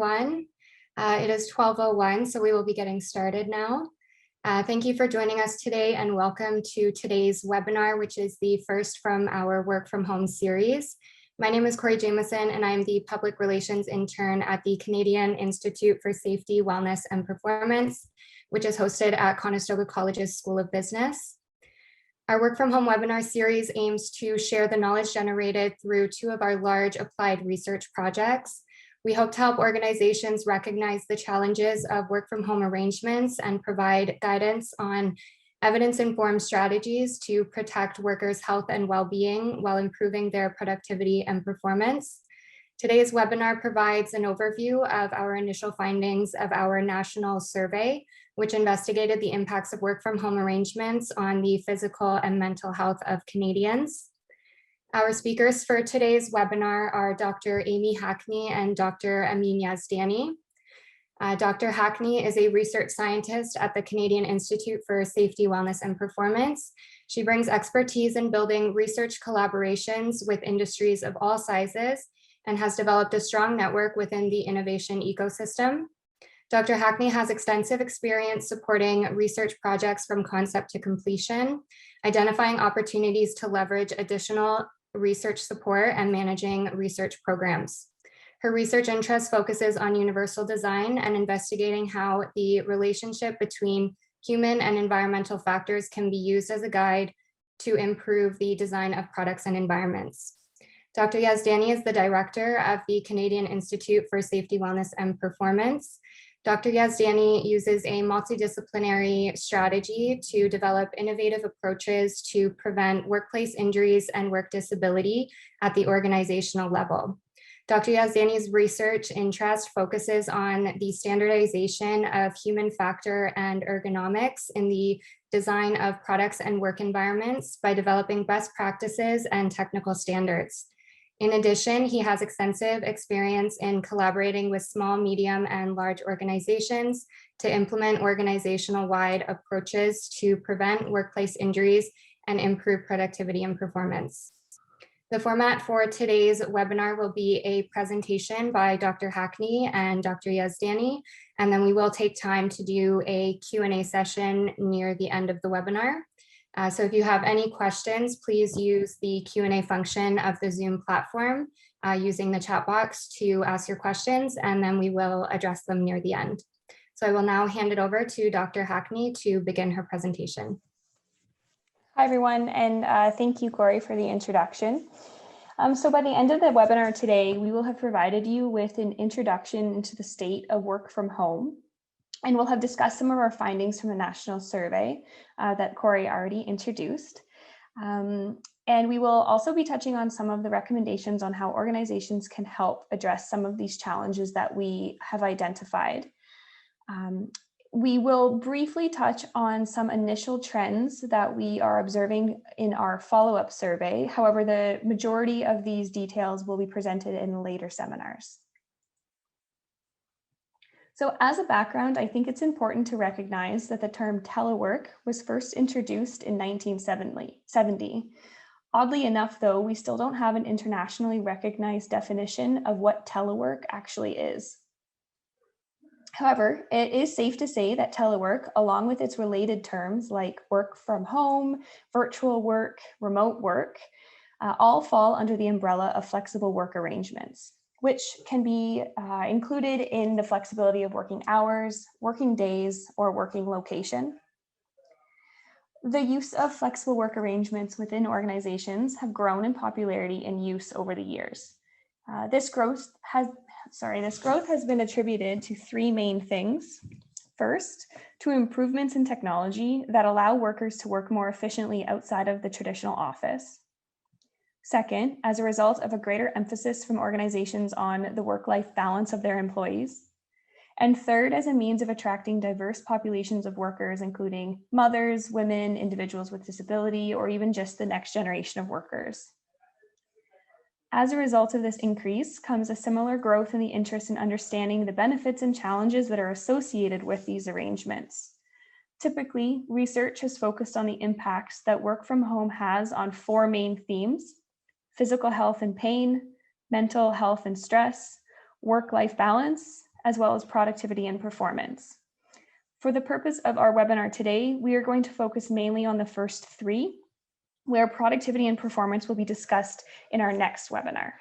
everyone. It is 12:01, so we will be getting started now. Thank you for joining us today and welcome to today's webinar, which is the first from our Work From Home series. My name is Corey Jameson and I'm the Public Relations Intern at the Canadian Institute for Safety, Wellness and Performance, which is hosted at Conestoga College's School of Business. Our Work From Home webinar series aims to share the knowledge generated through two of our large applied research projects. We hope to help organizations recognize the challenges of work from home arrangements and provide guidance on evidence-informed strategies to protect workers' health and well-being while improving their productivity and performance. Today's webinar provides an overview of our initial findings of our national survey, which investigated the impacts of work from home arrangements on the physical and mental health of Canadians. Our speakers for today's webinar are Dr. Amy Hackney and Dr. Amin Yazdani. Dr. Hackney is a research scientist at the Canadian Institute for Safety, Wellness and Performance. She brings expertise in building research collaborations with industries of all sizes and has developed a strong network within the innovation ecosystem. Dr. Hackney has extensive experience supporting research projects from concept to completion, identifying opportunities to leverage additional research support and managing research programs. Her research interest focuses on universal design and investigating how the relationship between human and environmental factors can be used as a guide to improve the design of products and environments. Dr. Yazdani is the director of the Canadian Institute for Safety, Wellness and Performance. Dr. Yazdani uses a multidisciplinary strategy to develop innovative approaches to prevent workplace injuries and work disability at the organizational level. Dr. Yazdani's research interest focuses on the standardization of human factor and ergonomics in the design of products and work environments by developing best practices and technical standards. In addition, he has extensive experience in collaborating with small, medium, and large organizations to implement organizational-wide approaches to prevent workplace injuries and improve productivity and performance. The format for today's webinar will be a presentation by Dr. Hackney and Dr. Yazdani, and then we will take time to do a Q&A session near the end of the webinar. So if you have any questions, please use the Q&A function of the Zoom platform using the chat box to ask your questions, and then we will address them near the end. So I will now hand it over to Dr. Hackney to begin her presentation. Hi, everyone, and thank you, Corey, for the introduction. So by the end of the webinar today, we will have provided you with an introduction into the state of work from home. And we'll have discussed some of our findings from the national survey that Corey already introduced. And we will also be touching on some of the recommendations on how organizations can help address some of these challenges that we have identified. We will briefly touch on some initial trends that we are observing in our follow-up survey. However, the majority of these details will be presented in later seminars. So as a background, I think it's important to recognize that the term telework was first introduced in 1970. Oddly enough, though, we still don't have an internationally recognized definition of what telework actually is. However, it is safe to say that telework, along with its related terms like work from home, virtual work, remote work, all fall under the umbrella of flexible work arrangements, which can be included in the flexibility of working hours, working days, or working location. The use of flexible work arrangements within organizations have grown in popularity and use over the years. This growth has been attributed to three main things. First, to improvements in technology that allow workers to work more efficiently outside of the traditional office. Second, as a result of a greater emphasis from organizations on the work-life balance of their employees. And third, as a means of attracting diverse populations of workers, including mothers, women, individuals with disability, or even just the next generation of workers. As a result of this increase comes a similar growth in the interest in understanding the benefits and challenges that are associated with these arrangements. Typically, research has focused on the impacts that work from home has on four main themes: physical health and pain, mental health and stress, work-life balance, as well as productivity and performance. For the purpose of our webinar today, we are going to focus mainly on the first three, where productivity and performance will be discussed in our next webinar.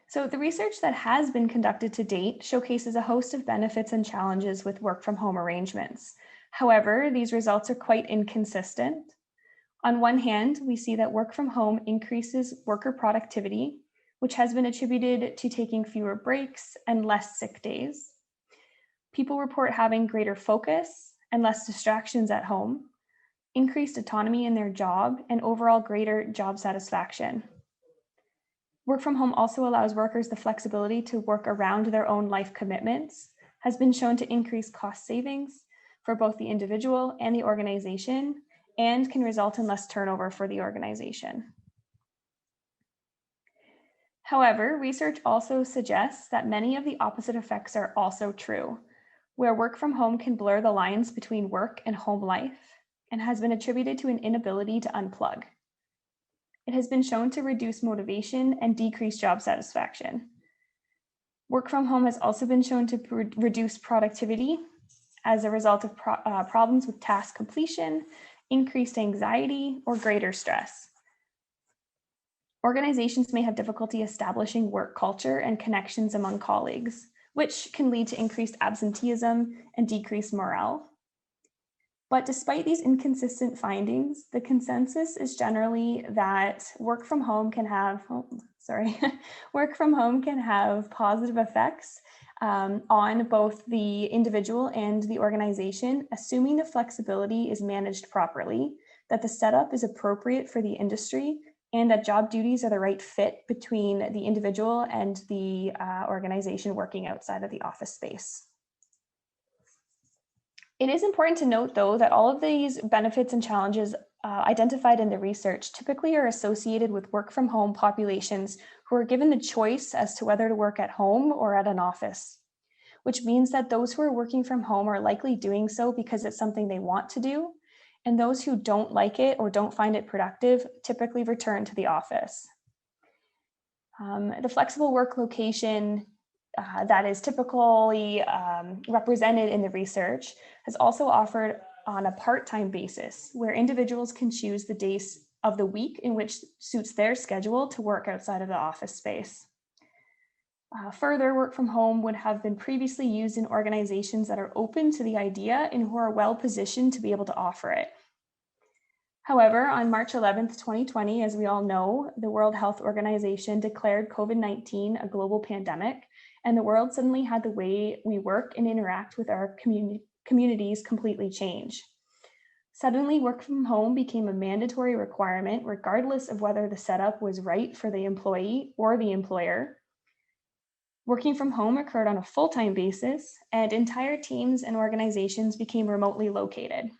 So the research that has been conducted to date showcases a host of benefits and challenges with work from home arrangements. However, these results are quite inconsistent. On one hand, we see that work from home increases worker productivity, which has been attributed to taking fewer breaks and less sick days. People report having greater focus and less distractions at home, increased autonomy in their job, and overall greater job satisfaction. Work from home also allows workers the flexibility to work around their own life commitments, has been shown to increase cost savings for both the individual and the organization, and can result in less turnover for the organization. However, research also suggests that many of the opposite effects are also true, where work from home can blur the lines between work and home life and has been attributed to an inability to unplug. It has been shown to reduce motivation and decrease job satisfaction. Work from home has also been shown to reduce productivity as a result of problems with task completion, increased anxiety, or greater stress. Organizations may have difficulty establishing work culture and connections among colleagues, which can lead to increased absenteeism and decreased morale. But despite these inconsistent findings, the consensus is generally that work from home can have positive effects on both the individual and the organization, assuming the flexibility is managed properly, that the setup is appropriate for the industry, and that job duties are the right fit between the individual and the organization working outside of the office space. It is important to note, though, that all of these benefits and challenges identified in the research typically are associated with work from home populations who are given the choice as to whether to work at home or at an office, which means that those who are working from home are likely doing so because it's something they want to do, and those who don't like it or don't find it productive typically return to the office. The flexible work location that is typically represented in the research has also offered on a part-time basis, where individuals can choose the days of the week in which suits their schedule to work outside of the office space. Further, work from home would have been previously used in organizations that are open to the idea and who are well positioned to be able to offer it. However, on March 11th, 2020, as we all know, the World Health Organization declared COVID-19 a global pandemic, and the world suddenly had the way we work and interact with our communities completely change. Suddenly, work from home became a mandatory requirement, regardless of whether the setup was right for the employee or the employer. Working from home occurred on a full-time basis, and entire teams and organizations became remotely located.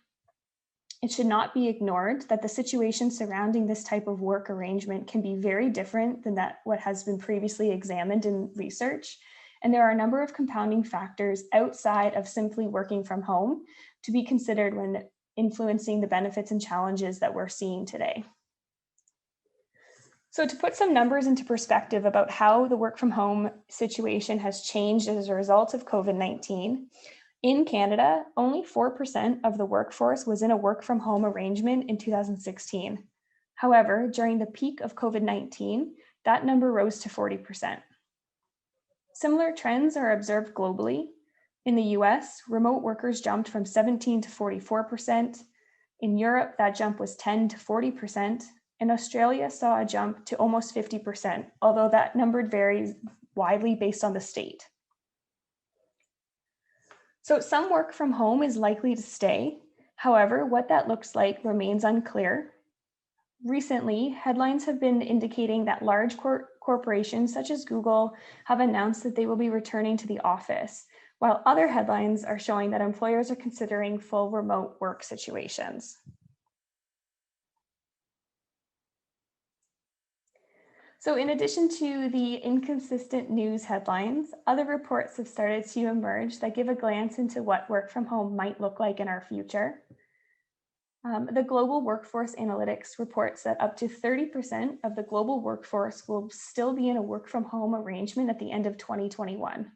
It should not be ignored that the situation surrounding this type of work arrangement can be very different than what has been previously examined in research. And there are a number of compounding factors outside of simply working from home to be considered when influencing the benefits and challenges that we're seeing today. So to put some numbers into perspective about how the work from home situation has changed as a result of COVID-19, in Canada, only 4% of the workforce was in a work from home arrangement in 2016. However, during the peak of COVID-19, that number rose to 40%. Similar trends are observed globally. In the US, remote workers jumped from 17 to 44%. In Europe, that jump was 10 to 40%. And Australia saw a jump to almost 50%, although that number varies widely based on the state. So some work from home is likely to stay. However, what that looks like remains unclear. Recently, headlines have been indicating that large corporations such as Google have announced that they will be returning to the office, while other headlines are showing that employers are considering full remote work situations. So in addition to the inconsistent news headlines, other reports have started to emerge that give a glance into what work from home might look like in our future. The Global Workforce Analytics reports that up to 30% of the global workforce will still be in a work from home arrangement at the end of 2021.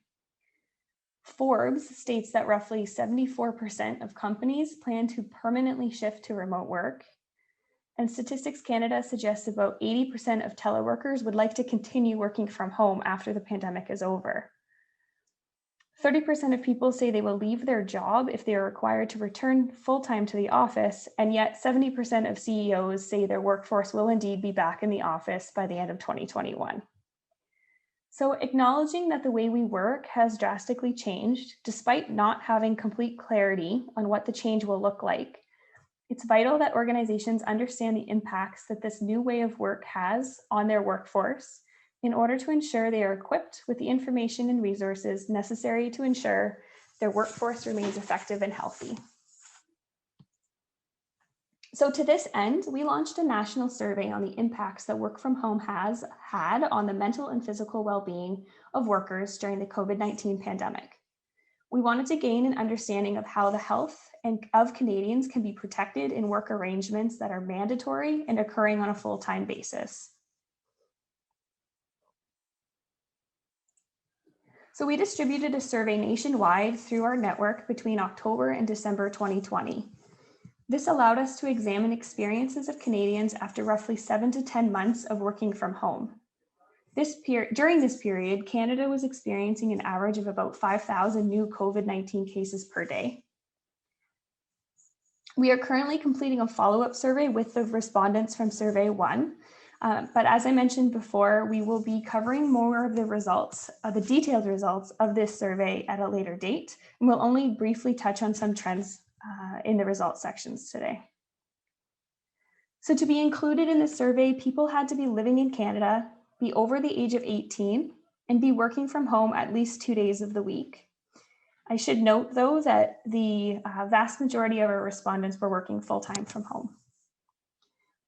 Forbes states that roughly 74% of companies plan to permanently shift to remote work. And Statistics Canada suggests about 80% of teleworkers would like to continue working from home after the pandemic is over. 30% of people say they will leave their job if they are required to return full-time to the office, and yet 70% of CEOs say their workforce will indeed be back in the office by the end of 2021. So acknowledging that the way we work has drastically changed, despite not having complete clarity on what the change will look like, it's vital that organizations understand the impacts that this new way of work has on their workforce in order to ensure they are equipped with the information and resources necessary to ensure their workforce remains effective and healthy. So to this end, we launched a national survey on the impacts that work from home has had on the mental and physical well-being of workers during the COVID-19 pandemic. We wanted to gain an understanding of how the health of Canadians can be protected in work arrangements that are mandatory and occurring on a full-time basis. So we distributed a survey nationwide through our network between October and December 2020. This allowed us to examine experiences of Canadians after roughly 7 to 10 months of working from home. During this period, Canada was experiencing an average of about 5,000 new COVID-19 cases per day. We are currently completing a follow-up survey with the respondents from Survey 1. But as I mentioned before, we will be covering more of the results, the detailed results of this survey at a later date, and we'll only briefly touch on some trends in the results sections today. So to be included in the survey, people had to be living in Canada, be over the age of 18, and be working from home at least 2 days of the week. I should note, though, that the vast majority of our respondents were working full-time from home.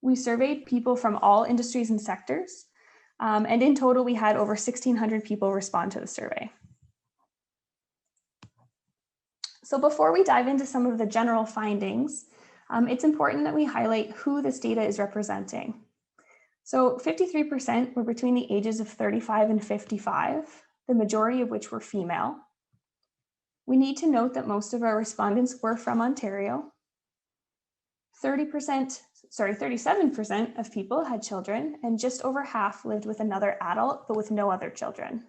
We surveyed people from all industries and sectors, and in total, we had over 1,600 people respond to the survey. So before we dive into some of the general findings, it's important that we highlight who this data is representing. So 53% were between the ages of 35 and 55, the majority of which were female. We need to note that most of our respondents were from Ontario. 37% of people had children, and just over half lived with another adult, but with no other children.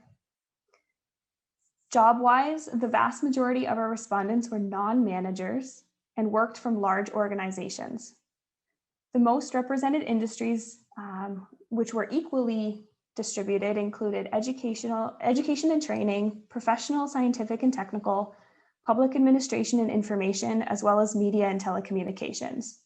Job-wise, the vast majority of our respondents were non-managers and worked from large organizations. The most represented industries, which were equally distributed, included education and training, professional, scientific and technical, public administration and information, as well as media and telecommunications.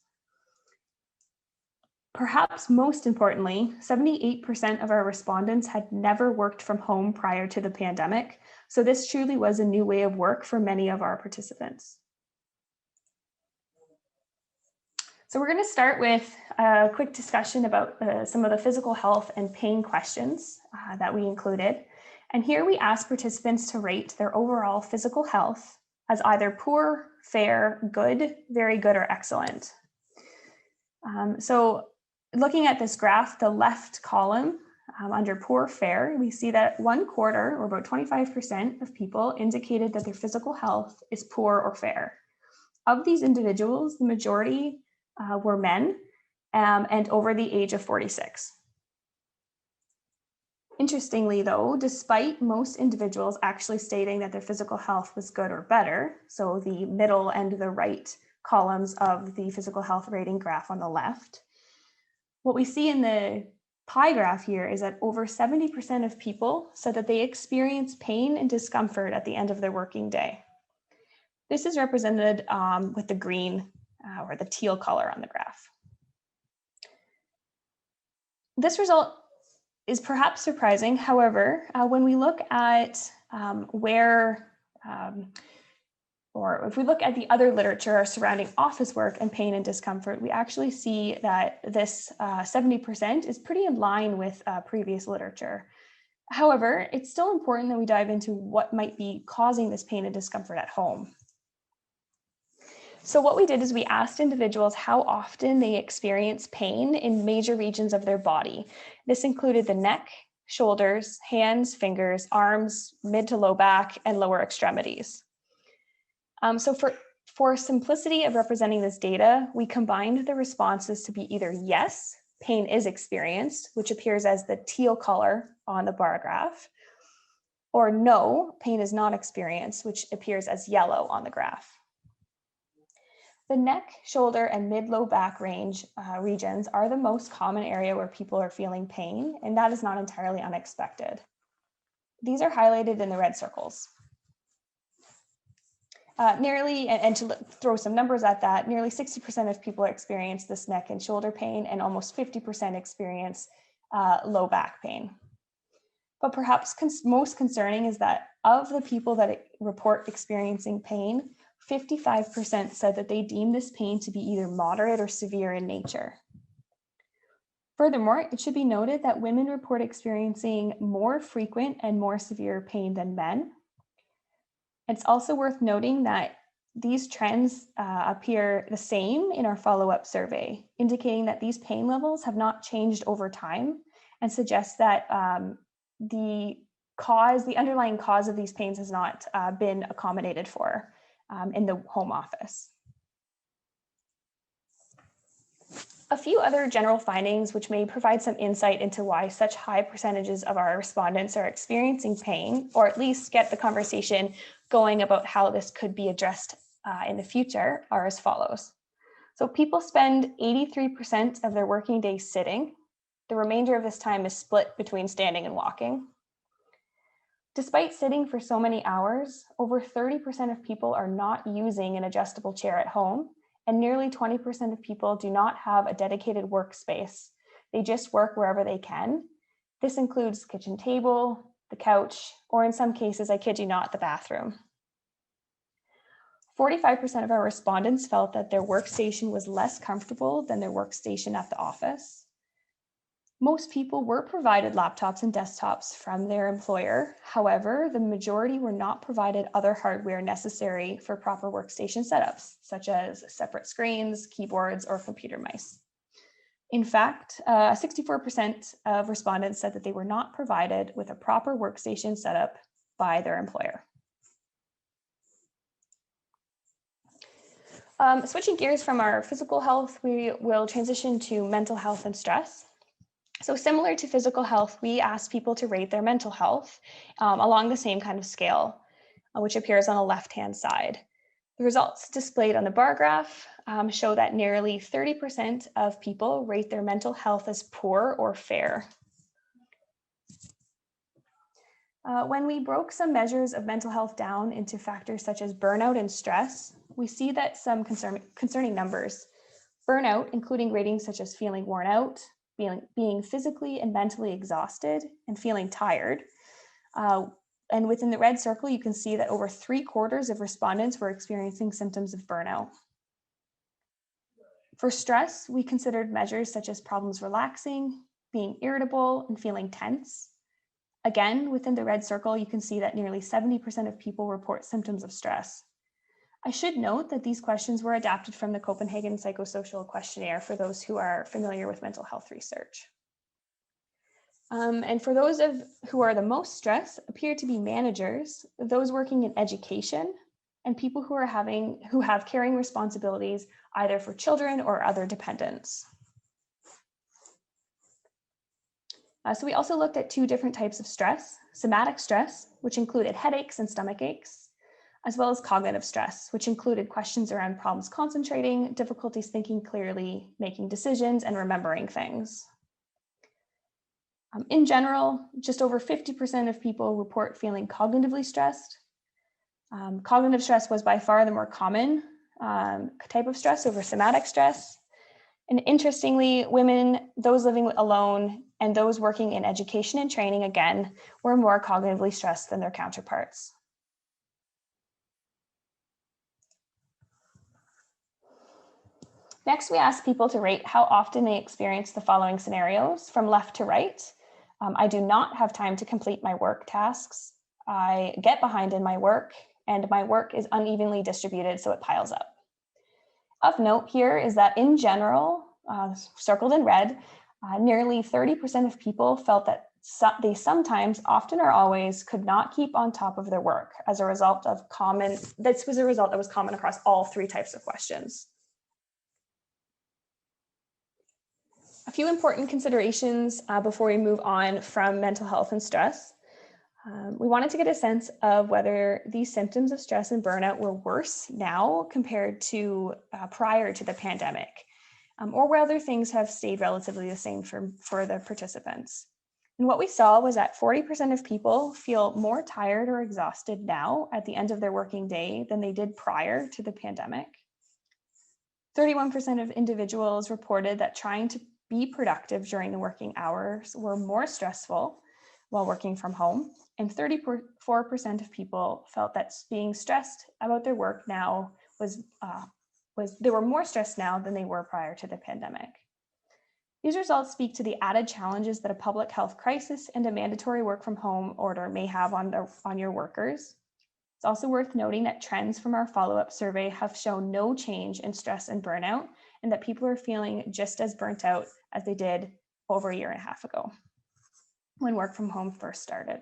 Perhaps most importantly, 78% of our respondents had never worked from home prior to the pandemic, so this truly was a new way of work for many of our participants. So we're going to start with a quick discussion about some of the physical health and pain questions that we included. And here we asked participants to rate their overall physical health as either poor, fair, good, very good, or excellent. So looking at this graph, the left column under poor, fair, we see that 1/4, or about 25% of people indicated that their physical health is poor or fair. Of these individuals, the majority were men and over the age of 46. Interestingly, though, despite most individuals actually stating that their physical health was good or better, so the middle and the right columns of the physical health rating graph on the left, what we see in the pie graph here is that over 70% of people said that they experience pain and discomfort at the end of their working day. This is represented with the green or the teal color on the graph. This result is perhaps surprising. However, when we look at or if we look at the other literature surrounding office work and pain and discomfort, we actually see that this 70% is pretty in line with previous literature. However, it's still important that we dive into what might be causing this pain and discomfort at home. So what we did is we asked individuals how often they experience pain in major regions of their body. This included the neck, shoulders, hands, fingers, arms, mid to low back, and lower extremities. So for simplicity of representing this data, we combined the responses to be either yes, pain is experienced, which appears as the teal color on the bar graph, or no, pain is not experienced, which appears as yellow on the graph. The neck, shoulder, and mid-low back regions are the most common area where people are feeling pain, and that is not entirely unexpected. These are highlighted in the red circles. And to throw some numbers at that, nearly 60% of people experience this neck and shoulder pain, and almost 50% experience low back pain. But perhaps most concerning is that of the people that report experiencing pain, 55% said that they deem this pain to be either moderate or severe in nature. Furthermore, it should be noted that women report experiencing more frequent and more severe pain than men. It's also worth noting that these trends appear the same in our follow-up survey, indicating that these pain levels have not changed over time and suggests that the underlying cause of these pains has not been accommodated for in the home office. A few other general findings which may provide some insight into why such high percentages of our respondents are experiencing pain, or at least get the conversation going about how this could be addressed in the future, are as follows. So people spend 83% of their working day sitting. The remainder of this time is split between standing and walking. Despite sitting for so many hours, over 30% of people are not using an adjustable chair at home, and nearly 20% of people do not have a dedicated workspace. They just work wherever they can. This includes the kitchen table, the couch, or in some cases, I kid you not, the bathroom. 45% of our respondents felt that their workstation was less comfortable than their workstation at the office. Most people were provided laptops and desktops from their employer. However, the majority were not provided other hardware necessary for proper workstation setups, such as separate screens, keyboards, or computer mice. In fact, 64% of respondents said that they were not provided with a proper workstation setup by their employer. Switching gears from our physical health, we will transition to mental health and stress. So similar to physical health, we asked people to rate their mental health along the same kind of scale, which appears on the left-hand side. The results displayed on the bar graph show that nearly 30% of people rate their mental health as poor or fair. When we broke some measures of mental health down into factors such as burnout and stress, we see that some concerning numbers. Burnout, including ratings such as feeling worn out, being physically and mentally exhausted, and feeling tired. And within the red circle, you can see that over 3/4 of respondents were experiencing symptoms of burnout. For stress, we considered measures such as problems relaxing, being irritable, and feeling tense. Again, within the red circle, you can see that nearly 70% of people report symptoms of stress. I should note that these questions were adapted from the Copenhagen Psychosocial Questionnaire for those who are familiar with mental health research. And for those who are the most stressed appear to be managers, those working in education, and people who have caring responsibilities either for children or other dependents. So we also looked at two different types of stress: somatic stress, which included headaches and stomach aches, as well as cognitive stress, which included questions around problems concentrating, difficulties thinking clearly, making decisions, and remembering things. In general, just over 50% of people report feeling cognitively stressed. Cognitive stress was by far the more common type of stress over somatic stress. And interestingly, women, those living alone, and those working in education and training, again, were more cognitively stressed than their counterparts. Next, we asked people to rate how often they experience the following scenarios from left to right. I do not have time to complete my work tasks. I get behind in my work, and my work is unevenly distributed, so it piles up. Of note here is that in general, circled in red, nearly 30% of people felt that they sometimes, often or always, could not keep on top of their work as a result of this was a result that was common across all three types of questions. A few important considerations before we move on from mental health and stress. We wanted to get a sense of whether these symptoms of stress and burnout were worse now compared to prior to the pandemic, or whether things have stayed relatively the same for the participants. And what we saw was that 40% of people feel more tired or exhausted now at the end of their working day than they did prior to the pandemic. 31% of individuals reported that trying to be productive during the working hours were more stressful while working from home, and 34% of people felt that being stressed about their work now they were more stressed now than they were prior to the pandemic. These results speak to the added challenges that a public health crisis and a mandatory work from home order may have on your workers. It's also worth noting that trends from our follow-up survey have shown no change in stress and burnout, and that people are feeling just as burnt out as they did over a year and a half ago when work from home first started.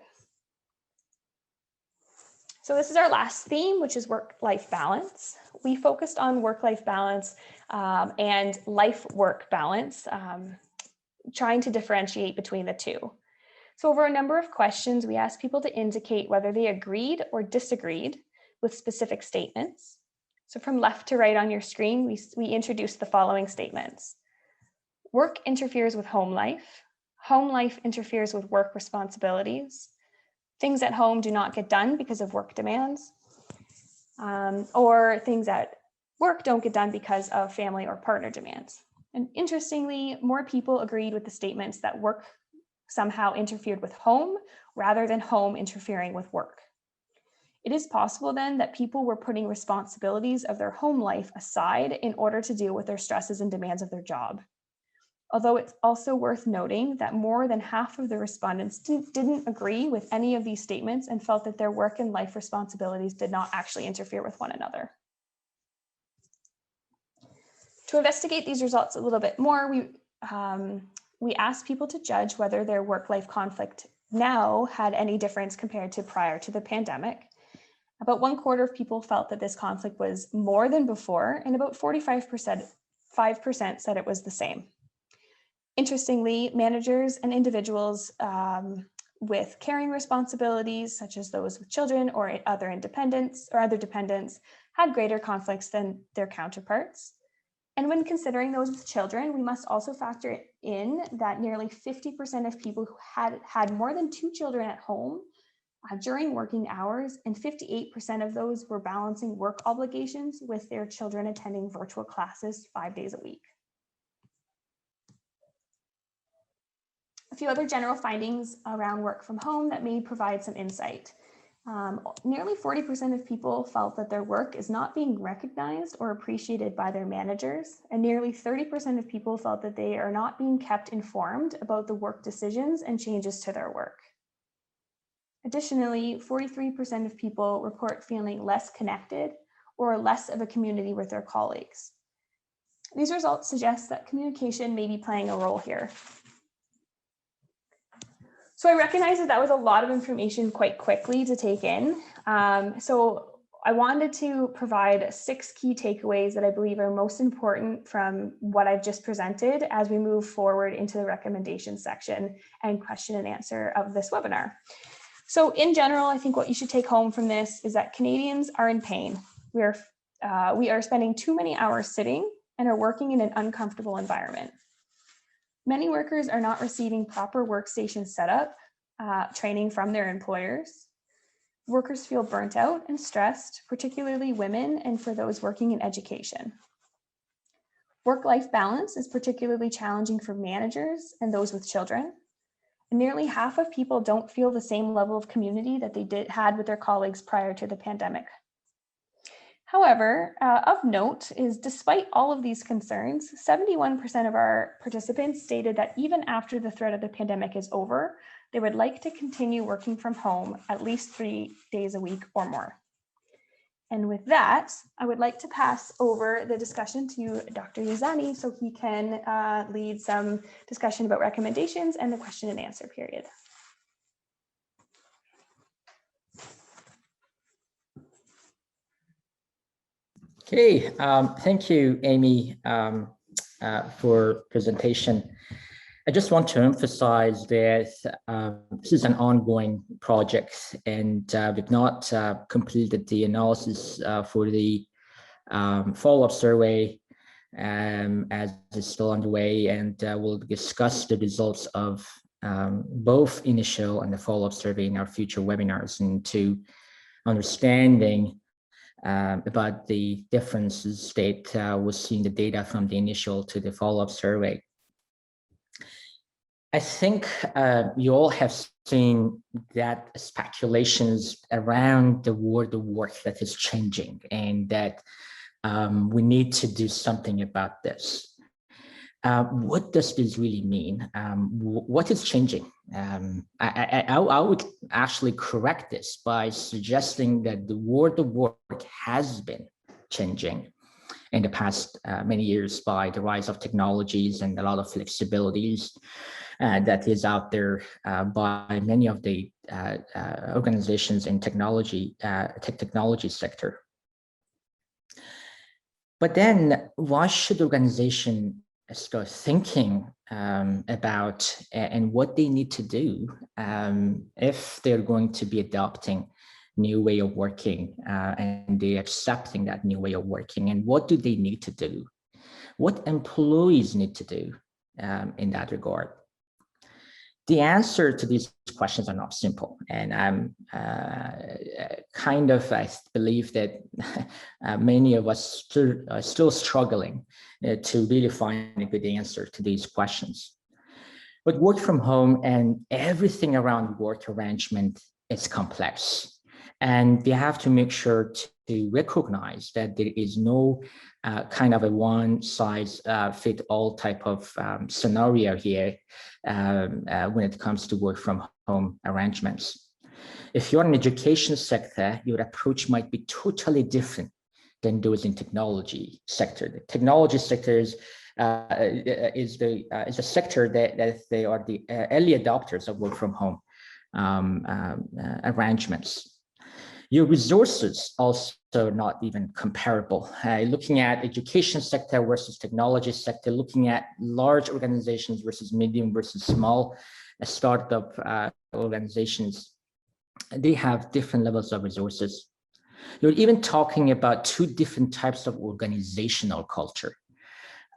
So this is our last theme, which is work-life balance. We focused on work-life balance and life-work balance, trying to differentiate between the two. So over a number of questions, we asked people to indicate whether they agreed or disagreed with specific statements. So from left to right on your screen, we introduced the following statements. Work interferes with home life. Home life interferes with work responsibilities. Things at home do not get done because of work demands. Or things at work don't get done because of family or partner demands. And interestingly, more people agreed with the statements that work somehow interfered with home rather than home interfering with work. It is possible then that people were putting responsibilities of their home life aside in order to deal with their stresses and demands of their job. Although it's also worth noting that more than half of the respondents didn't agree with any of these statements and felt that their work and life responsibilities did not actually interfere with one another. To investigate these results a little bit more, we asked people to judge whether their work-life conflict now had any difference compared to prior to the pandemic. About 1/4 of people felt that this conflict was more than before, and about 45% said it was the same. Interestingly, managers and individuals with caring responsibilities, such as those with children or other dependents, had greater conflicts than their counterparts. And when considering those with children, we must also factor in that nearly 50% of people who had more than 2 children at home during working hours, and 58% of those were balancing work obligations with their children attending virtual classes 5 days a week. A few other general findings around work from home that may provide some insight. Nearly 40% of people felt that their work is not being recognized or appreciated by their managers, and nearly 30% of people felt that they are not being kept informed about the work decisions and changes to their work. Additionally, 43% of people report feeling less connected or less of a community with their colleagues. These results suggest that communication may be playing a role here. So I recognize that was a lot of information quite quickly to take in. So I wanted to provide 6 key takeaways that I believe are most important from what I've just presented as we move forward into the recommendation section and question and answer of this webinar. So in general, I think what you should take home from this is that Canadians are in pain. We are spending too many hours sitting and are working in an uncomfortable environment. Many workers are not receiving proper workstation setup training from their employers. Workers feel burnt out and stressed, particularly women and for those working in education. Work-life balance is particularly challenging for managers and those with children. And nearly half of people don't feel the same level of community that they had with their colleagues prior to the pandemic. However, of note is despite all of these concerns, 71% of our participants stated that even after the threat of the pandemic is over, they would like to continue working from home at least 3 days a week or more. And with that, I would like to pass over the discussion to Dr. Yazani so he can lead some discussion about recommendations and the question and answer period. Okay, thank you, Amy, for presentation. I just want to emphasize that this is an ongoing project, and we've not completed the analysis for the follow-up survey as it's still underway, and we'll discuss the results of both initial and the follow-up survey in our future webinars into understanding about the differences that was seen in the data from the initial to the follow-up survey. I think you all have seen that speculations around the world of work that is changing, and that we need to do something about this. What does this really mean? What is changing? I would actually correct this by suggesting that the world of work has been changing in the past many years by the rise of technologies and a lot of flexibilities that is out there by many of the organizations in technology sector. But then why should organization start thinking about and what they need to do if they're going to be adopting new way of working and they accepting that new way of working, and what do they need to do? What employees need to do in that regard? The answer to these questions are not simple, and I'm I believe that many of us are still struggling to really find a good answer to these questions. But work from home and everything around work arrangement is complex, and we have to make sure to recognize that there is no kind of a one-size-fit-all type of scenario here when it comes to work from home arrangements. If you're in the education sector, your approach might be totally different than those in technology sector. The technology sector is a sector that they are the early adopters of work from home arrangements. Your resources also not even comparable. Looking at education sector versus technology sector, looking at large organizations versus medium versus small startup organizations, they have different levels of resources. You're even talking about two different types of organizational culture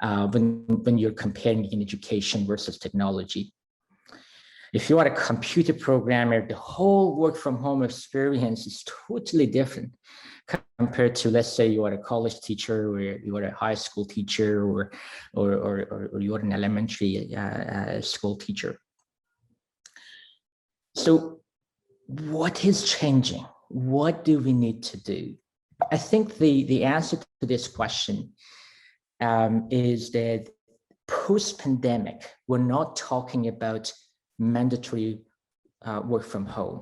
when you're comparing in education versus technology. If you are a computer programmer, the whole work from home experience is totally different compared to, let's say, you are a college teacher, or you are a high school teacher, or you are an elementary school teacher. So what is changing? What do we need to do? I think the answer to this question is that post-pandemic, we're not talking about mandatory work from home.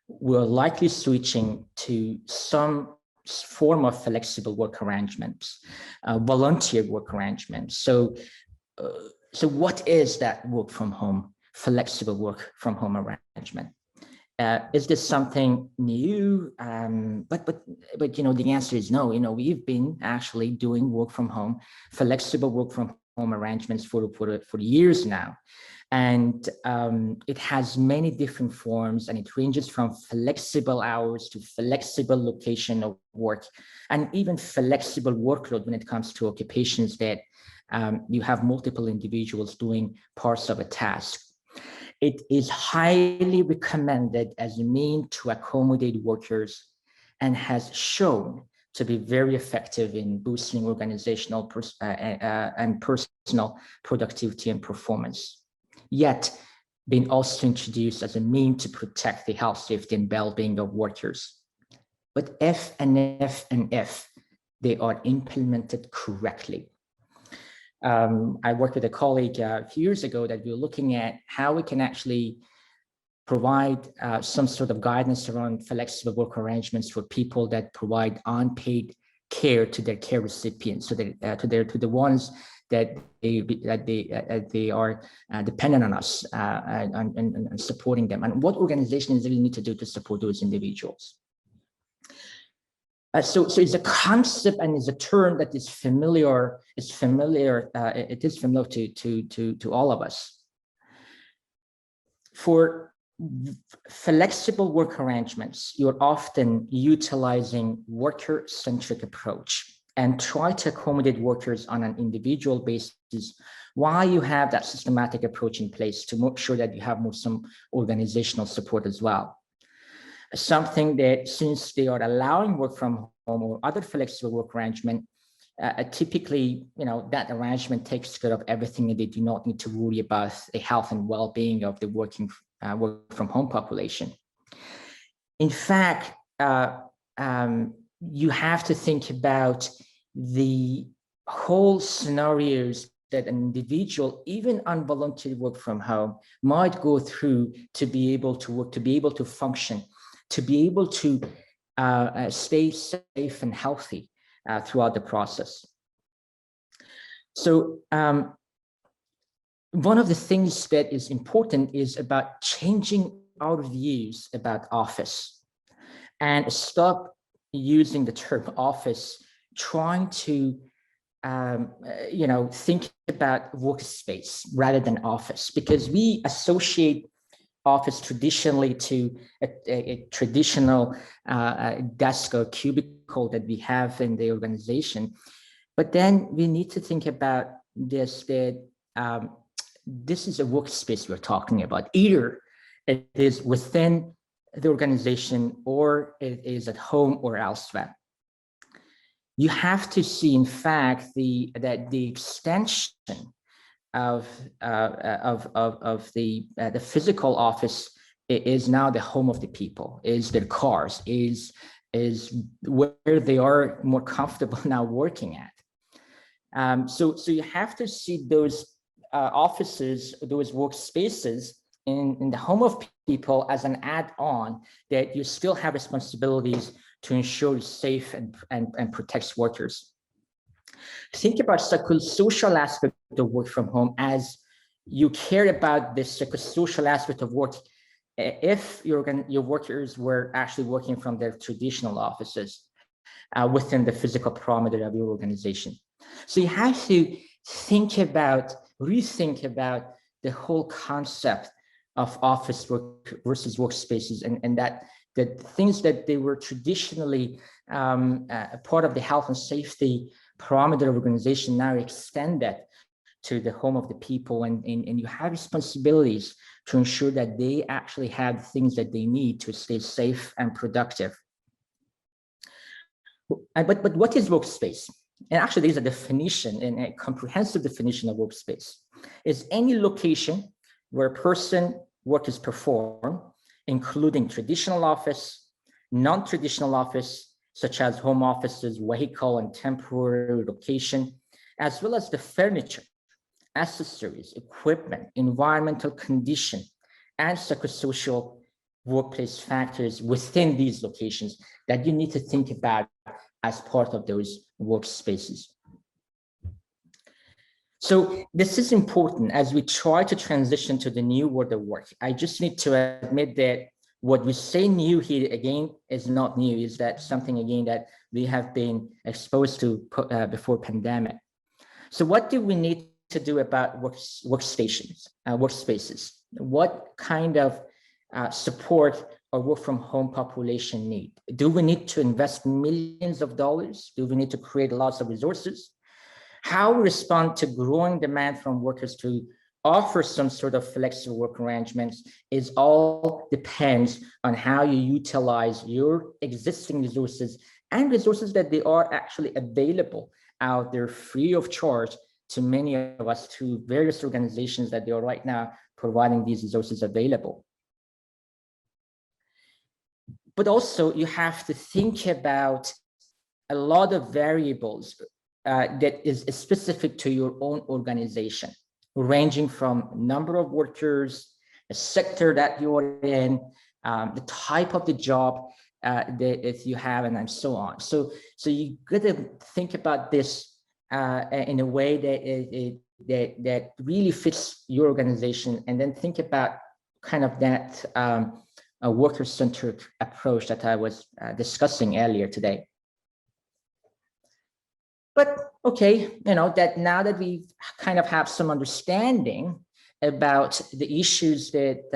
We're likely switching to some form of flexible work arrangements, volunteer work arrangements. So what is that work from home, flexible work from home arrangement? Is this something new? But you know, the answer is no. You know, we've been actually doing work from home, flexible work from home arrangements for years now. And it has many different forms, and it ranges from flexible hours to flexible location of work, and even flexible workload when it comes to occupations that you have multiple individuals doing parts of a task. It is highly recommended as a means to accommodate workers and has shown to be very effective in boosting organizational and personal productivity and performance. Yet being also introduced as a means to protect the health, safety, and well-being of workers. But if they are implemented correctly. I worked with a colleague a few years ago that we were looking at how we can actually provide some sort of guidance around flexible work arrangements for people that provide unpaid care to their care recipients, so that to the ones that they are dependent on us and supporting them, and what organizations really need to do to support those individuals. So it's a concept and it's a term that is familiar. It is familiar to all of us. For flexible work arrangements, you're often utilizing worker-centric approach and try to accommodate workers on an individual basis, while you have that systematic approach in place to make sure that you have some organizational support as well. Something that, since they are allowing work from home or other flexible work arrangement, typically, that arrangement takes care of everything, and they do not need to worry about the health and well-being of the work from home population. In fact, you have to think about the whole scenarios that an individual, even on voluntary work from home, might go through to be able to work, to be able to function, to be able to stay safe and healthy throughout the process. So one of the things that is important is about changing our views about office and stop using the term office, trying to think about workspace rather than office, because we associate office traditionally to a traditional desk or cubicle that we have in the organization. But then we need to think about this, that this is a workspace we're talking about. Either it is within the organization or it is at home or elsewhere. You have to see, in fact, that the extension of the physical office is now the home of the people, is their cars, is where they are more comfortable now working at. So you have to see those offices, those workspaces in the home of people as an add-on, that you still have responsibilities to ensure safe and protects workers. Think about psychosocial aspect of work from home as you care about the psychosocial aspect of work if your workers were actually working from their traditional offices within the physical perimeter of your organization. So you have to rethink about the whole concept of office work versus workspaces, and that the things that they were traditionally a part of the health and safety perimeter of organization now extend that to the home of the people, and you have responsibilities to ensure that they actually have the things that they need to stay safe and productive. But what is workspace? And actually, there's a definition, and a comprehensive definition of workspace. Is any location where a person work is performed, including traditional office, non-traditional office, such as home offices, vehicle and temporary location, as well as the furniture, accessories, equipment, environmental condition, and psychosocial workplace factors within these locations that you need to think about as part of those workspaces. So this is important as we try to transition to the new world of work. I just need to admit that what we say new here again is not new, is that something again that we have been exposed to before pandemic. So what do we need to do about workspaces? What kind of support our work from home population need? Do we need to invest millions of dollars? Do we need to create lots of resources? How we respond to growing demand from workers to offer some sort of flexible work arrangements is all depends on how you utilize your existing resources and resources that they are actually available out there free of charge to many of us, to various organizations that they are right now providing these resources available. But also you have to think about a lot of variables that is specific to your own organization, ranging from number of workers, the sector that you're in, the type of the job that you have, and so on. So you got to think about this in a way that that really fits your organization, and then think about kind of that a worker-centered approach that I was discussing earlier today. But okay, that now that we kind of have some understanding about the issues that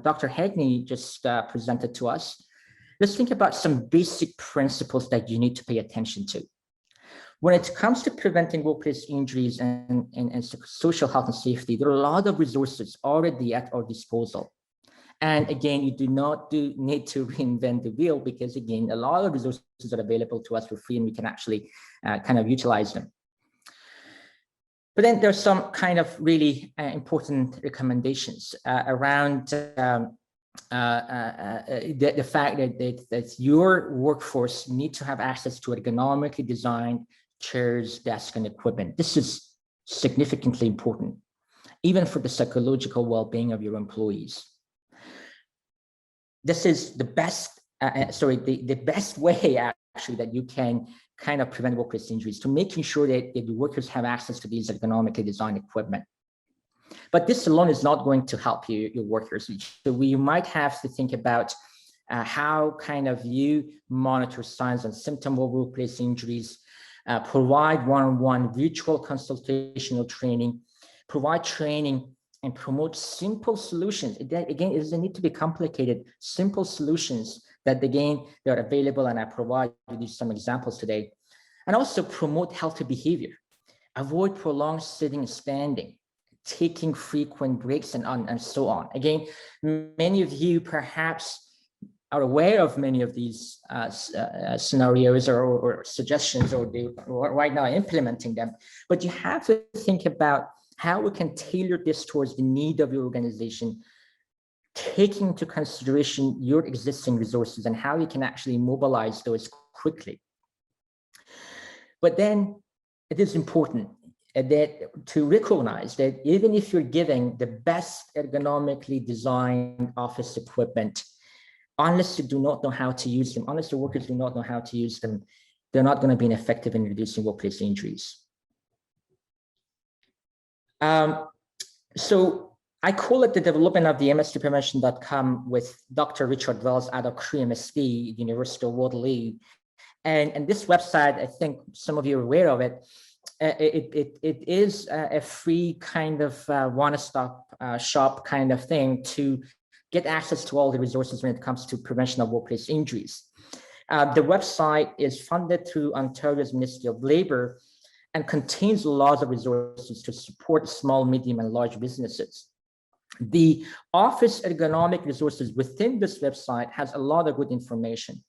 Dr. Hackney just presented to us, let's think about some basic principles that you need to pay attention to. When it comes to preventing workplace injuries and social health and safety, there are a lot of resources already at our disposal. And again, you do not need to reinvent the wheel, because again, a lot of resources are available to us for free, and we can actually kind of utilize them. But then there's some kind of really important recommendations around the fact that your workforce need to have access to ergonomically designed chairs, desks, and equipment. This is significantly important, even for the psychological well-being of your employees. This is the best, the best way actually that you can kind of prevent workplace injuries, to making sure that the workers have access to these ergonomically designed equipment. But this alone is not going to help your workers. So we might have to think about how kind of you monitor signs and symptoms of workplace injuries, provide one-on-one virtual consultational training, provide training and promote simple solutions. Again, it doesn't need to be complicated, simple solutions that again, they're available, and I provide you some examples today. And also promote healthy behavior. Avoid prolonged sitting and standing, taking frequent breaks, and so on. Again, many of you perhaps are aware of many of these scenarios or suggestions, or right now implementing them, but you have to think about how we can tailor this towards the need of your organization, taking into consideration your existing resources and how you can actually mobilize those quickly. But then it is important that to recognize that even if you're giving the best ergonomically designed office equipment, unless you do not know how to use them, unless the workers do not know how to use them, they're not going to be effective in reducing workplace injuries. So I call it the development of the MSTprevention.com with Dr. Richard Wells out of CREMSD, University of Waterloo. And this website, I think some of you are aware of it. It is a free kind of one-stop shop kind of thing to get access to all the resources when it comes to prevention of workplace injuries. The website is funded through Ontario's Ministry of Labour and contains lots of resources to support small, medium, and large businesses. The office ergonomic resources within this website has a lot of good information.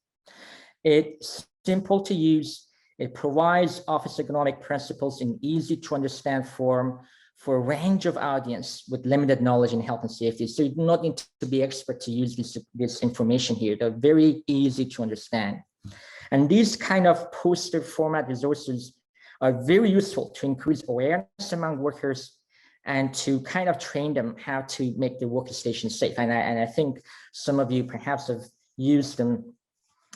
It's simple to use. It provides office ergonomic principles in easy to understand form for a range of audience with limited knowledge in health and safety. So you do not need to be expert to use this information here. They're very easy to understand. And these kind of poster format resources are very useful to increase awareness among workers and to kind of train them how to make the workstation safe. And I think some of you perhaps have used them.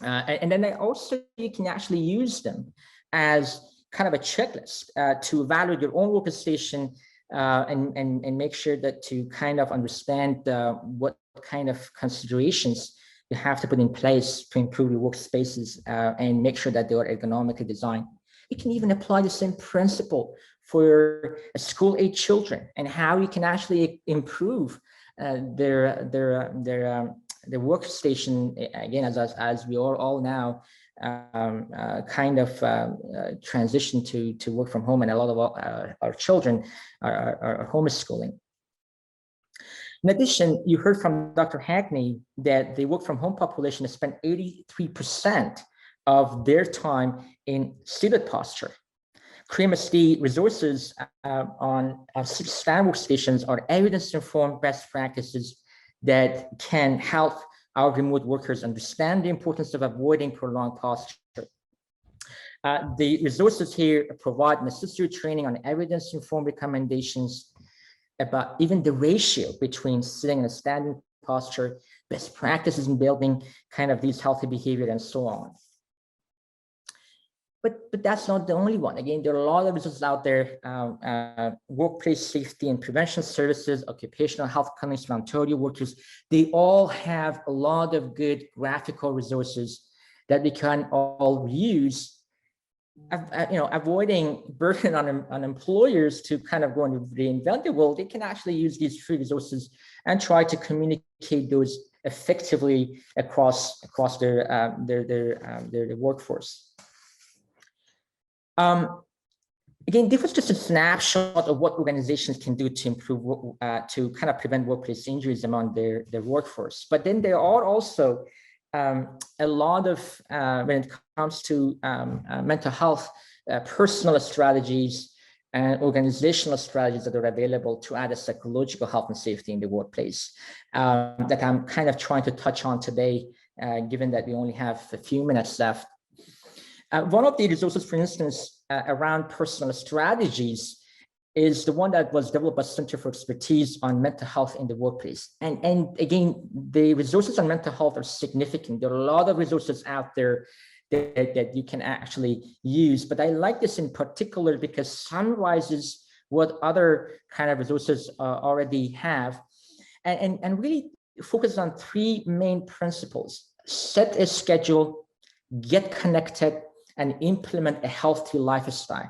And then also you can actually use them as kind of a checklist to evaluate your own workstation and make sure that to kind of understand what kind of considerations you have to put in place to improve your workspaces and make sure that they are ergonomically designed. You can even apply the same principle for school-age children and how you can actually improve their workstation, again, as we are all now kind of transition to work from home, and a lot of our children are homeschooling. In addition, you heard from Dr. Hackney that the work from home population has spent 83% of their time in seated posture. CREMSD resources on 6 stand workstations are evidence-informed best practices that can help our remote workers understand the importance of avoiding prolonged posture. The resources here provide necessary training on evidence-informed recommendations about even the ratio between sitting in a standing posture, best practices in building kind of these healthy behavior and so on. But that's not the only one. Again, there are a lot of resources out there, workplace safety and prevention services, occupational health clinics for Ontario workers. They all have a lot of good graphical resources that we can all use, avoiding burden on employers to kind of go and reinvent the wheel. They can actually use these free resources and try to communicate those effectively across their workforce. Again, this was just a snapshot of what organizations can do to improve, to kind of prevent workplace injuries among their workforce. But then there are also a lot of, when it comes to mental health, personal strategies and organizational strategies that are available to add a psychological health and safety in the workplace that I'm kind of trying to touch on today, given that we only have a few minutes left. One of the resources, for instance, around personal strategies is the one that was developed by Center for Expertise on Mental Health in the Workplace. And again, the resources on mental health are significant. There are a lot of resources out there that you can actually use, but I like this in particular because summarizes what other kind of resources already have, and really focuses on three main principles: set a schedule, get connected, and implement a healthy lifestyle.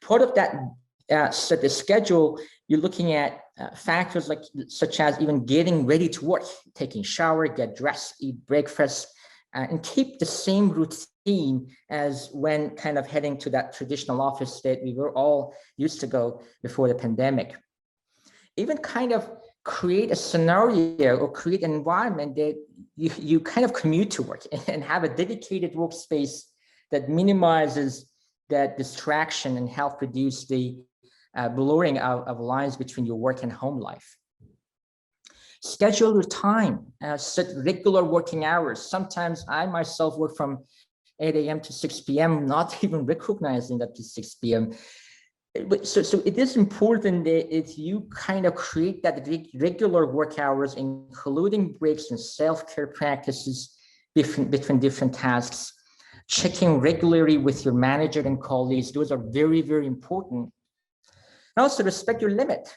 Part of that set the schedule, you're looking at factors such as even getting ready to work, taking shower, get dressed, eat breakfast, and keep the same routine as when kind of heading to that traditional office that we were all used to go before the pandemic. Even kind of create a scenario or create an environment that you kind of commute to work and have a dedicated workspace that minimizes that distraction and help reduce the blurring of lines between your work and home life. Schedule your time, set regular working hours. Sometimes I myself work from 8 a.m. to 6 p.m., not even recognizing that it's 6 p.m. So it is important that if you kind of create that regular work hours, including breaks and self-care practices between different tasks, checking regularly with your manager and colleagues, those are very, very important. And also respect your limit.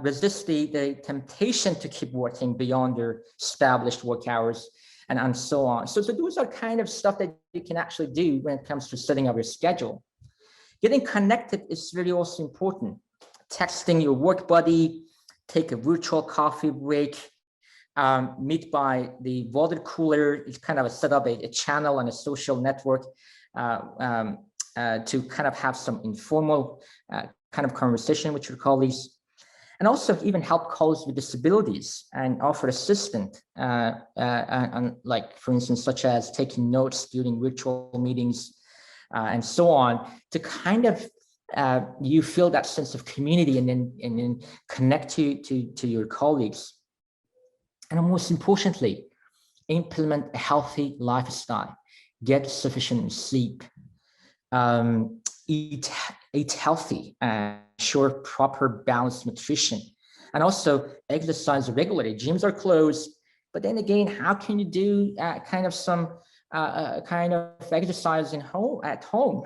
Resist the temptation to keep working beyond your established work hours and so on. So those are kind of stuff that you can actually do when it comes to setting up your schedule. Getting connected is really also important. Texting your work buddy, take a virtual coffee break, meet by the water cooler. It's kind of set up a channel and a social network to kind of have some informal kind of conversation with your colleagues. And also even help colleagues with disabilities and offer assistance, like for instance, such as taking notes during virtual meetings and so on, to kind of you feel that sense of community and then connect to your colleagues. And most importantly, implement a healthy lifestyle, get sufficient sleep, eat healthy, ensure proper balanced nutrition, and also exercise regularly. Gyms are closed, but then again, how can you do kind of some kind of exercise at home?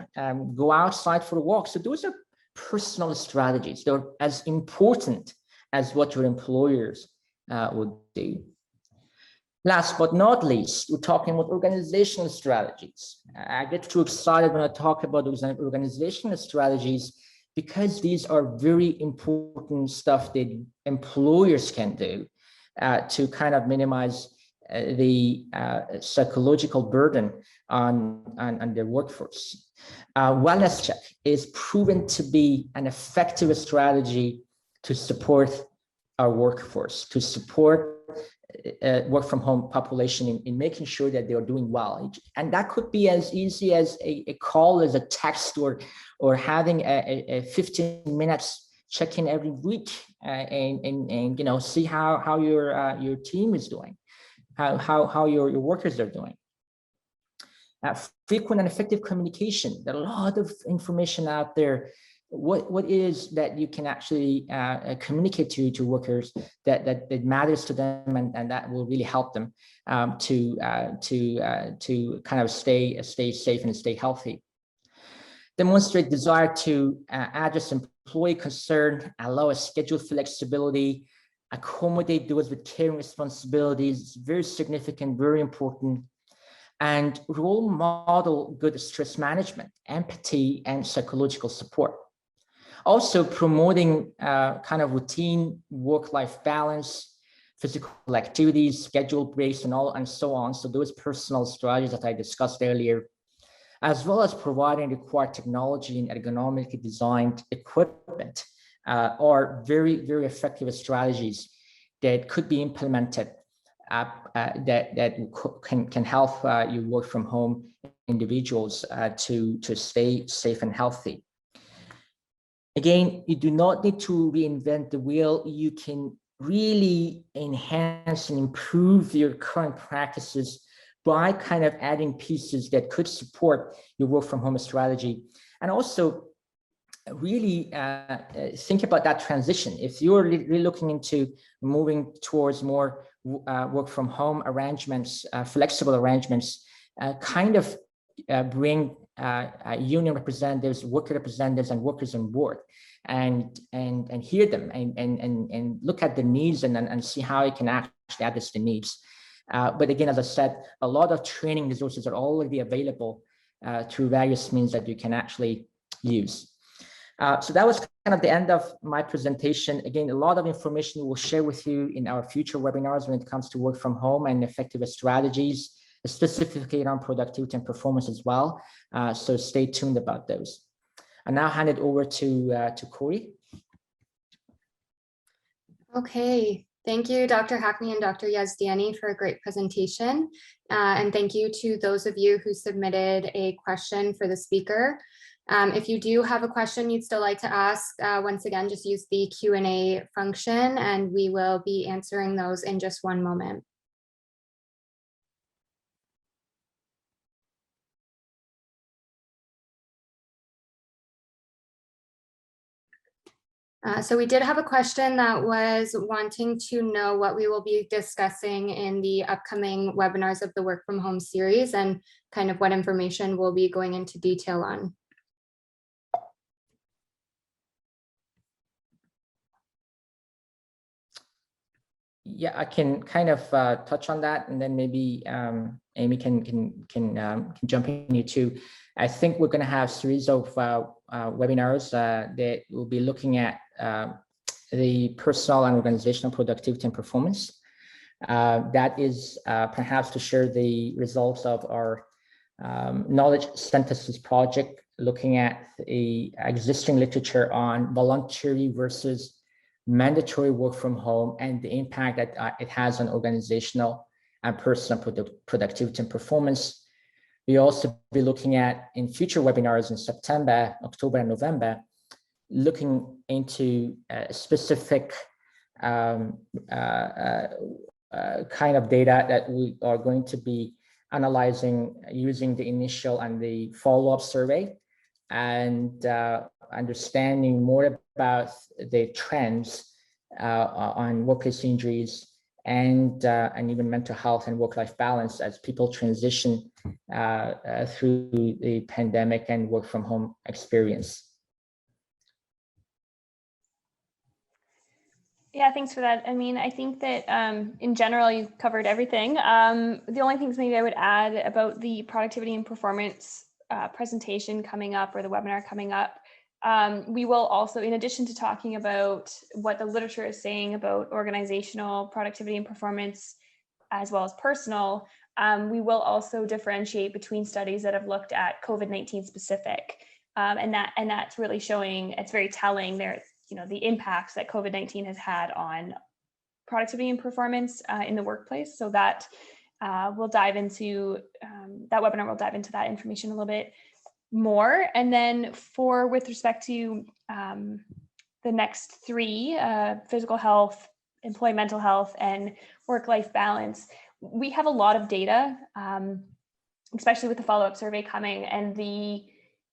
Go outside for a walk. So those are personal strategies. They're as important as what your employers would do. Last but not least, we're talking about organizational strategies. I get too excited when I talk about those organizational strategies because these are very important stuff that employers can do to kind of minimize the psychological burden on their workforce. Wellness check is proven to be an effective strategy to support our workforce, to support work from home population in making sure that they are doing well. And that could be as easy as a call, as a text, or having a 15 minutes check-in every week and see how your team is doing, how your workers are doing. Frequent and effective communication. There are a lot of information out there what is that you can actually communicate to workers that matters to them, and that will really help them to kind of stay safe and stay healthy. Demonstrate desire to address employee concern, allow a schedule flexibility, accommodate those with caring responsibilities. It's very significant, very important. And role model good stress management, empathy, and psychological support. Also promoting kind of routine work-life balance, physical activities, scheduled breaks, and so on. So those personal strategies that I discussed earlier, as well as providing required technology and ergonomically designed equipment are very, very effective strategies that could be implemented that can help you work from home individuals to stay safe and healthy. Again, you do not need to reinvent the wheel. You can really enhance and improve your current practices by kind of adding pieces that could support your work from home strategy. And also really think about that transition. If you're really looking into moving towards more work from home arrangements, flexible arrangements, kind of bring union representatives, worker representatives, and workers on board, and hear them and look at the needs and see how it can actually address the needs. But again, as I said, a lot of training resources are already available through various means that you can actually use. So that was kind of the end of my presentation. Again, a lot of information we'll share with you in our future webinars when it comes to work from home and effective strategies, specifically around productivity and performance as well. So stay tuned about those. I now hand it over to Corey. Okay, thank you, Dr. Hackney and Dr. Yazdiani, for a great presentation. And thank you to those of you who submitted a question for the speaker. If you do have a question you'd still like to ask, once again, just use the Q&A function and we will be answering those in just one moment. So we did have a question that was wanting to know what we will be discussing in the upcoming webinars of the Work from Home series and kind of what information we'll be going into detail on. Yeah, I can kind of touch on that, and then maybe Amy can jump in here too. I think we're going to have a series of webinars that will be looking at the personal and organizational productivity and performance. That is perhaps to share the results of our knowledge synthesis project, looking at the existing literature on voluntary versus mandatory work from home and the impact that it has on organizational and personal productivity and performance. We also be looking at, in future webinars in September, October, and November, looking into specific kind of data that we are going to be analyzing using the initial and the follow-up survey, and understanding more about the trends on workplace injuries and even mental health and work-life balance as people transition through the pandemic and work from home experience. Yeah, thanks for that. I mean, I think that in general, you've covered everything. The only things maybe I would add about the productivity and performance presentation coming up, or the webinar coming up, we will also, in addition to talking about what the literature is saying about organizational productivity and performance, as well as personal, we will also differentiate between studies that have looked at COVID-19 specific, and that's really showing, it's very telling there, you know, the impacts that COVID-19 has had on productivity and performance in the workplace. So that we'll dive into, that webinar will dive into that information a little bit more. And then with respect to the next three, physical health, employee mental health, and work-life balance, we have a lot of data, especially with the follow-up survey coming, and the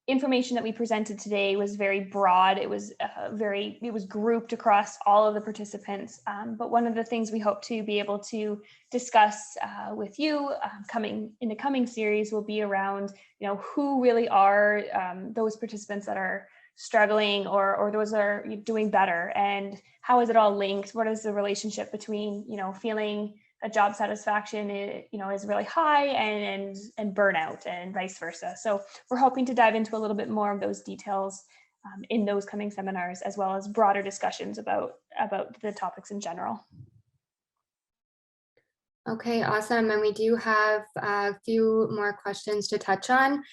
information that we presented today was very broad. It was grouped across all of the participants. But one of the things we hope to be able to discuss with you in the coming series will be around, who really are those participants that are struggling or those that are doing better, and how is it all linked? What is the relationship between, feeling that job satisfaction is really high and burnout, and vice versa. So we're hoping to dive into a little bit more of those details in those coming seminars, as well as broader discussions about the topics in general. Okay, awesome. And we do have a few more questions to touch on.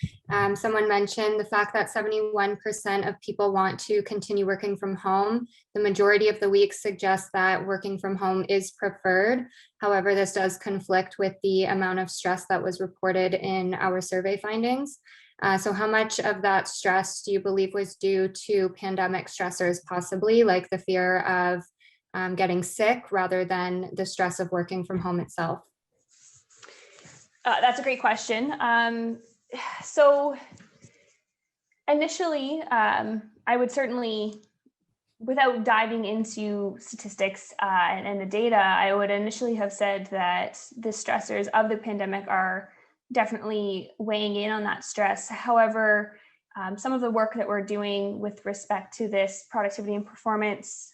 Someone mentioned the fact that 71% of people want to continue working from home. The majority of the week suggests that working from home is preferred. However, this does conflict with the amount of stress that was reported in our survey findings. So how much of that stress do you believe was due to pandemic stressors, possibly like the fear of getting sick, rather than the stress of working from home itself? That's a great question. So initially, I would certainly, without diving into statistics and the data, I would initially have said that the stressors of the pandemic are definitely weighing in on that stress. However, some of the work that we're doing with respect to this productivity and performance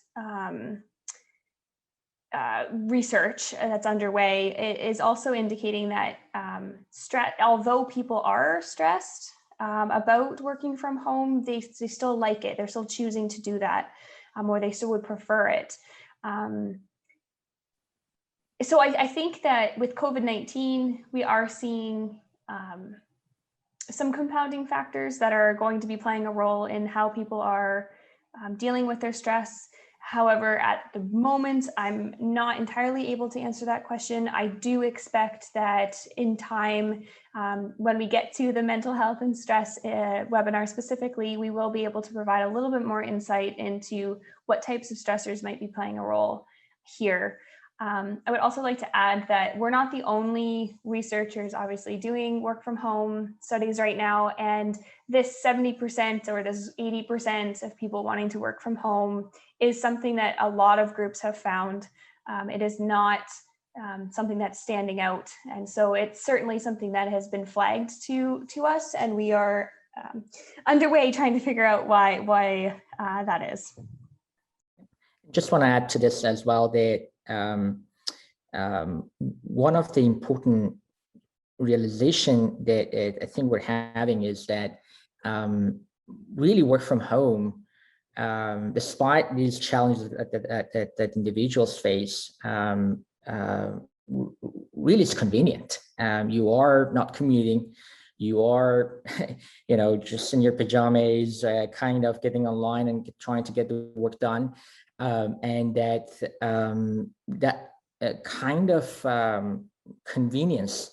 research that's underway is also indicating that although people are stressed about working from home, they still like it. They're still choosing to do that, or they still would prefer it. So I think that with COVID-19, we are seeing some compounding factors that are going to be playing a role in how people are dealing with their stress. However, at the moment, I'm not entirely able to answer that question. I do expect that in time, when we get to the mental health and stress webinar specifically, we will be able to provide a little bit more insight into what types of stressors might be playing a role here. I would also like to add that we're not the only researchers obviously doing work from home studies right now, and this 70% or this 80% of people wanting to work from home is something that a lot of groups have found. It is not something that's standing out, and so it's certainly something that has been flagged to us, and we are underway trying to figure out why that is. Just want to add to this as well that one of the important realization that I think we're having is that really work from home, despite these challenges that individuals face, really is convenient. You are not commuting. You are, just in your pajamas, kind of getting online and trying to get the work done. And that kind of convenience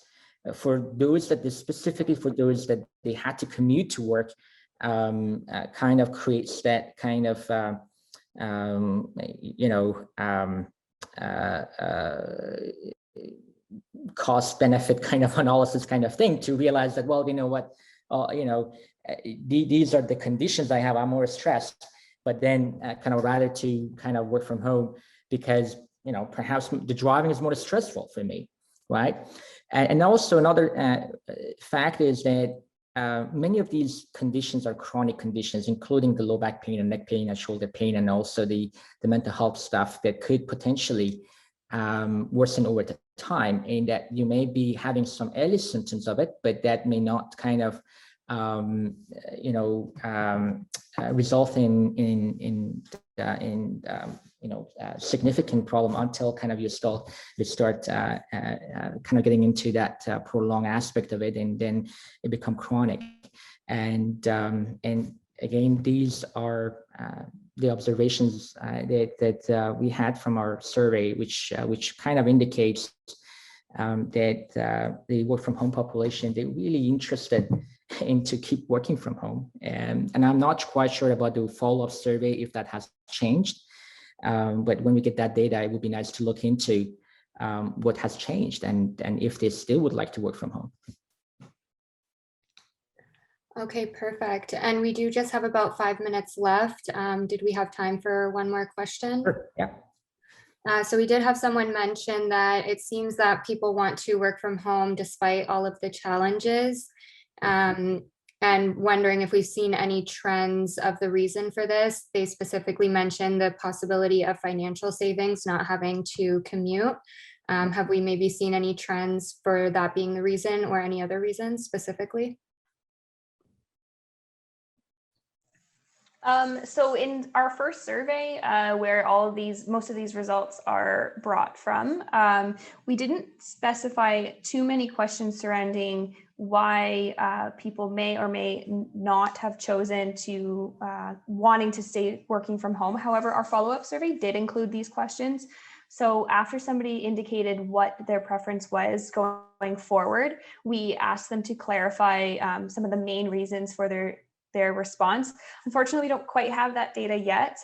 for those specifically for those that they had to commute to work, kind of creates that kind of cost benefit kind of analysis kind of thing, to realize that, well, you know what, these are the conditions I have. I'm more stressed, but then kind of rather to kind of work from home because, perhaps the driving is more stressful for me, right? And also another fact is that many of these conditions are chronic conditions, including the low back pain and neck pain and shoulder pain, and also the mental health stuff that could potentially worsen over the time, and that you may be having some early symptoms of it, but that may not kind of result in significant problem until kind of you start kind of getting into that prolonged aspect of it, and then it become chronic. And again, these are the observations that we had from our survey, which kind of indicates that the work from home population, they're really interested in to keep working from home. And I'm not quite sure about the follow-up survey if that has changed. But when we get that data, it would be nice to look into what has changed and if they still would like to work from home. Okay, perfect. And we do just have about 5 minutes left. Did we have time for one more question? Sure. Yeah. So we did have someone mention that it seems that people want to work from home despite all of the challenges. And wondering if we've seen any trends of the reason for this. They specifically mentioned the possibility of financial savings, not having to commute. Have we maybe seen any trends for that being the reason or any other reasons specifically? So in our first survey, where most of these results are brought from, we didn't specify too many questions surrounding why people may or may not have chosen to wanting to stay working from home. However, our follow-up survey did include these questions. So after somebody indicated what their preference was going forward, we asked them to clarify some of the main reasons for their response. Unfortunately, we don't quite have that data yet,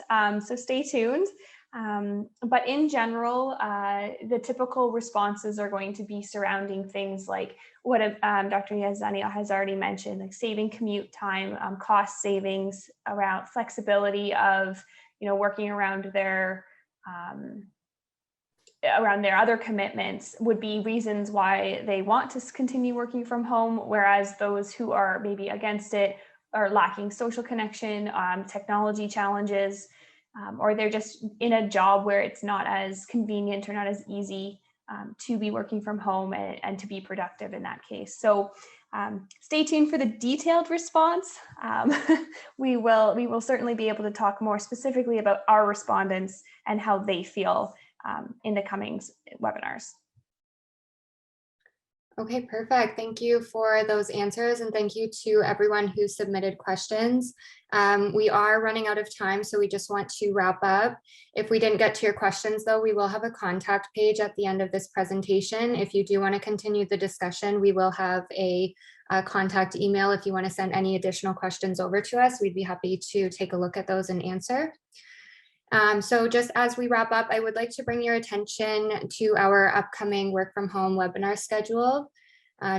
so stay tuned. But in general, the typical responses are going to be surrounding things like what Dr. Yazani has already mentioned, like saving commute time, cost savings, around flexibility of, working around their other commitments would be reasons why they want to continue working from home, whereas those who are maybe against it are lacking social connection, technology challenges, or they're just in a job where it's not as convenient or not as easy to be working from home and to be productive in that case. So stay tuned for the detailed response. We will certainly be able to talk more specifically about our respondents and how they feel in the coming webinars. Okay, perfect. Thank you for those answers, and thank you to everyone who submitted questions. We are running out of time, so we just want to wrap up. If we didn't get to your questions, though, we will have a contact page at the end of this presentation. If you do want to continue the discussion, we will have a contact email if you want to send any additional questions over to us. We'd be happy to take a look at those and answer. So just as we wrap up, I would like to bring your attention to our upcoming work from home webinar schedule.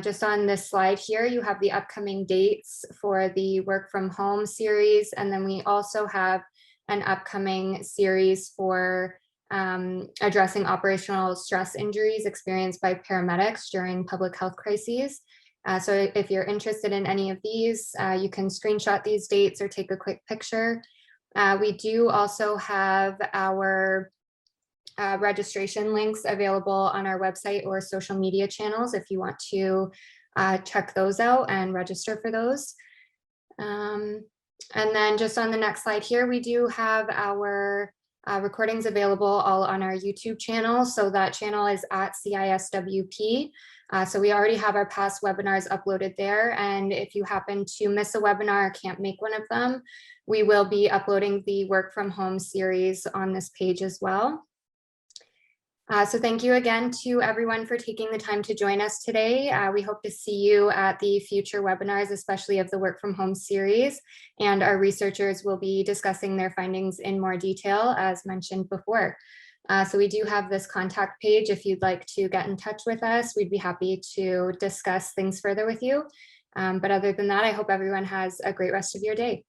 Just on this slide here, you have the upcoming dates for the work from home series. And then we also have an upcoming series for addressing operational stress injuries experienced by paramedics during public health crises. So if you're interested in any of these, you can screenshot these dates or take a quick picture. We do also have our registration links available on our website or social media channels if you want to check those out and register for those. And then just on the next slide here, we do have our recordings available all on our YouTube channel. So that channel is at CISWP. So we already have our past webinars uploaded there. And if you happen to miss a webinar or can't make one of them, we will be uploading the work from home series on this page as well. So thank you again to everyone for taking the time to join us today. We hope to see you at the future webinars, especially of the work from home series. And our researchers will be discussing their findings in more detail, as mentioned before. So we do have this contact page. If you'd like to get in touch with us, we'd be happy to discuss things further with you. But other than that, I hope everyone has a great rest of your day.